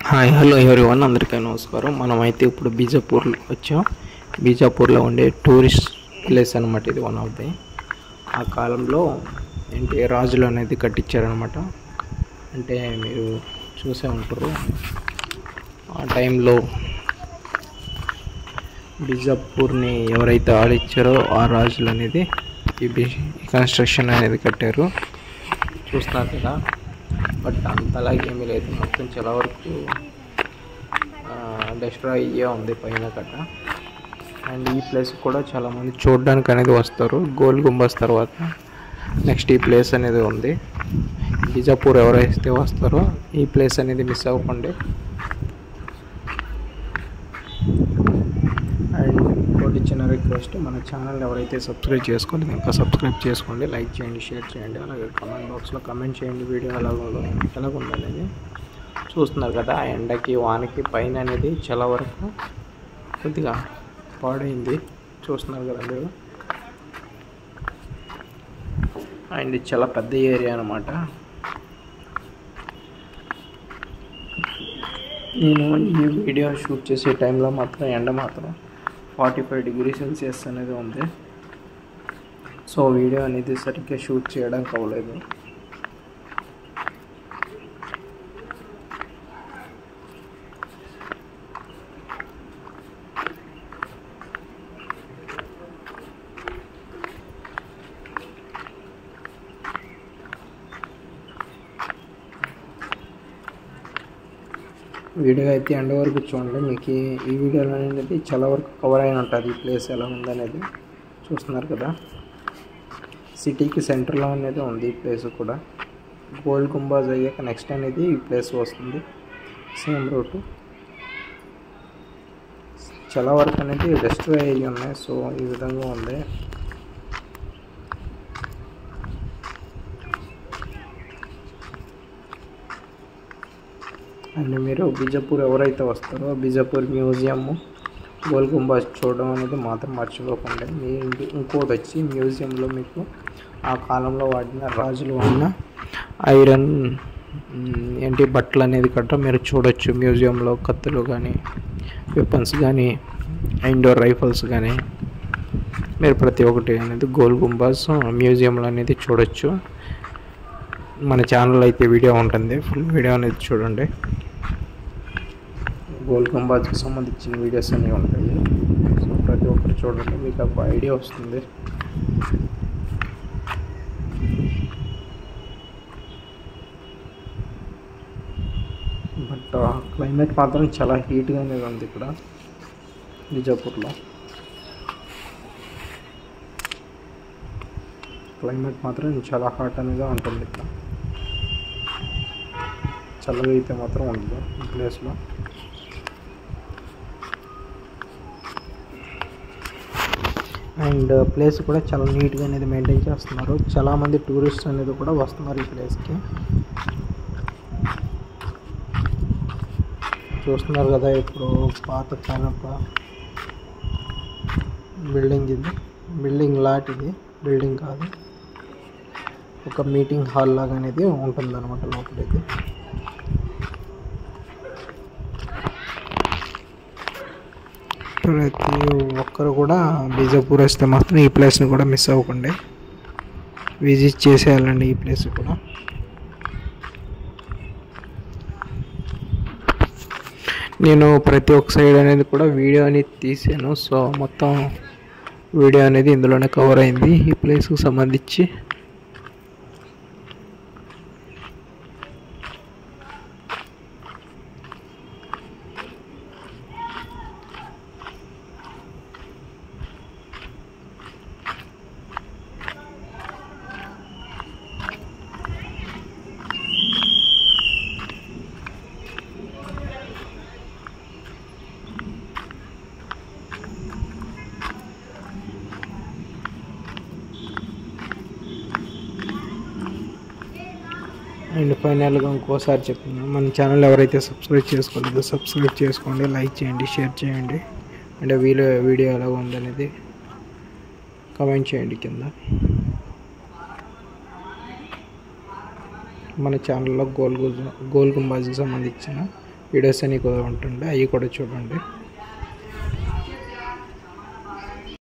Hi hello everyone, అందరికీ నమస్కారం. మనమైతే ఇప్పుడు బీజాపూర్లో వచ్చాం. బీజాపూర్లో ఉండే టూరిస్ట్ ప్లేస్ అనమాట. ఇది వన్ ఆఫ్ ది ఆ కాలంలో ఏంటి రాజులు అనేది కట్టించారనమాట. అంటే మీరు చూసే ఉంటారు, ఆ టైంలో బీజాపూర్ని ఎవరైతే ఆడిచ్చారో ఆ రాజులు అనేది ఈ కన్స్ట్రక్షన్ అనేది కట్టారు. చూస్తున్నారు కదా. బట్ అంతలాగే ఏమీ లేదు, మొత్తం చాలా వరకు డిస్ట్రాయ్ అయ్యే ఉంది పైన కట్ట. అండ్ ఈ ప్లేస్ కూడా చాలామంది చూడడానికి అనేది వస్తారు. గోల్ గుంబస్ తర్వాత నెక్స్ట్ ఈ ప్లేస్ అనేది ఉంది. బీజాపూర్ ఎవరైతే వస్తారో ఈ ప్లేస్ అనేది మిస్ అవ్వకండి. అండ్ ఇంకోటి చిన్న రిక్వెస్ట్, మన ఛానల్ ఎవరైతే సబ్స్క్రైబ్ చేసుకోండి ఇంకా సబ్స్క్రైబ్ చేసుకోండి, లైక్ చేయండి, షేర్ చేయండి, అలాగే కామెంట్ బాక్స్లో కామెంట్ చేయండి వీడియో ఎలాగుందనేది. చూస్తున్నారు కదా, ఆ ఎండకి వానకి పైన అనేది చాలా వరకు కొద్దిగా పాడైంది. చూస్తున్నారు కదా మీరు. అండ్ చాలా పెద్ద ఏరియా అనమాట. నేను ఈ వీడియో షూట్ చేసే టైంలో మాత్రం ఎండ మాత్రం 45 డిగ్రీ సెల్సియస్ అనేది ఉంది. సో వీడియో అనేది సరిగ్గా షూట్ చేయడానికి అవ్వలేదు. వీడియో అయితే ఎండ వరకు చూడండి, మీకు ఈ వీడియోలో అనేది చాలా వరకు కవర్ అయిన ఉంటుంది ఈ ప్లేస్ ఎలా ఉందనేది. చూస్తున్నారు కదా, సిటీకి సెంటర్లో అనేది ఉంది ఈ ప్లేస్ కూడా. గోల్ గుంబాజ్ అయ్యాక నెక్స్ట్ అనేది ఈ ప్లేస్ వస్తుంది, సేమ్ రూటు. చాలా వరకు అనేది డిస్ట్రాయ్ అయ్యి ఉన్నాయి. సో ఈ విధంగా ఉంది. అండ్ మీరు బీజాపూర్ ఎవరైతే వస్తారో బీజాపూర్ మ్యూజియము, గోల్ గుంబాజ్ చూడడం అనేది మాత్రం మర్చిపోకండి. మీ ఇంకోటి వచ్చి మ్యూజియంలో మీకు ఆ కాలంలో వాడిన రాజులు వాడిన ఐరన్ బట్టలు అనేది కట్ట మీరు చూడొచ్చు మ్యూజియంలో. కత్తులు కానీ, వెపన్స్ కానీ, ఇండోర్ రైఫల్స్ కానీ మీరు ప్రతి ఒక్కటి అనేది గోల్ గుంబాజ్ మ్యూజియంలో అనేది చూడొచ్చు. మన ఛానల్ అయితే వీడియో ఉంటుంది, ఫుల్ వీడియో అనేది చూడండి. గోల్ గుంబాజ్కి సంబంధించిన వీడియోస్ అన్నీ ఉంటాయి. సో ప్రతి ఒక్కరు చూడండి, మీకు ఒక ఐడియా వస్తుంది. బట్ క్లైమేట్ మాత్రం చాలా హీట్గా అనేది ఉంది ఇక్కడ బీజాపూర్లో. క్లైమేట్ మాత్రం చాలా హాట్ అనేది ఉంటుంది ఇక్కడ. చల్లగా అయితే మాత్రం ఉండదు ఈ ప్లేస్లో. అండ్ ప్లేస్ కూడా చాలా నీట్గా అనేది మెయింటైన్ చేస్తున్నారు. చాలామంది టూరిస్ట్ అనేది కూడా వస్తున్నారు ఈ ప్లేస్కి. చూస్తున్నారు కదా, ఇప్పుడు పాత కాలపు బిల్డింగ్ ఇది. బిల్డింగ్ లాట్ ఇది, బిల్డింగ్ కాదు, ఒక మీటింగ్ హాల్ లాగా అనేది ఉంటుంది అనమాట లోపలిది. ప్రతి ఒక్కరు కూడా బీజాపూర్ వస్తే మాత్రం ఈ ప్లేస్ని కూడా మిస్ అవ్వకండి, విజిట్ చేసేయాలండి ఈ ప్లేస్ కూడా. నేను ప్రతి ఒక్క సైడ్ అనేది కూడా వీడియో అనేది తీసాను. సో మొత్తం వీడియో అనేది ఇందులోనే కవర్ అయింది ఈ ప్లేస్కి సంబంధించి. అండ్ ఫైనల్గా ఇంకోసారి చెప్తున్నాను, మన ఛానల్ ఎవరైతే సబ్స్క్రైబ్ చేసుకోలేదో సబ్స్క్రైబ్ చేసుకోండి, లైక్ చేయండి, షేర్ చేయండి. అండ్ వీడియో ఎలా ఉందనేది కామెంట్ చేయండి కింద. మన ఛానల్లో గోల్ గుంబాజ్కి సంబంధించిన వీడియోస్ అని కూడా ఉంటుండే, అవి కూడా చూడండి.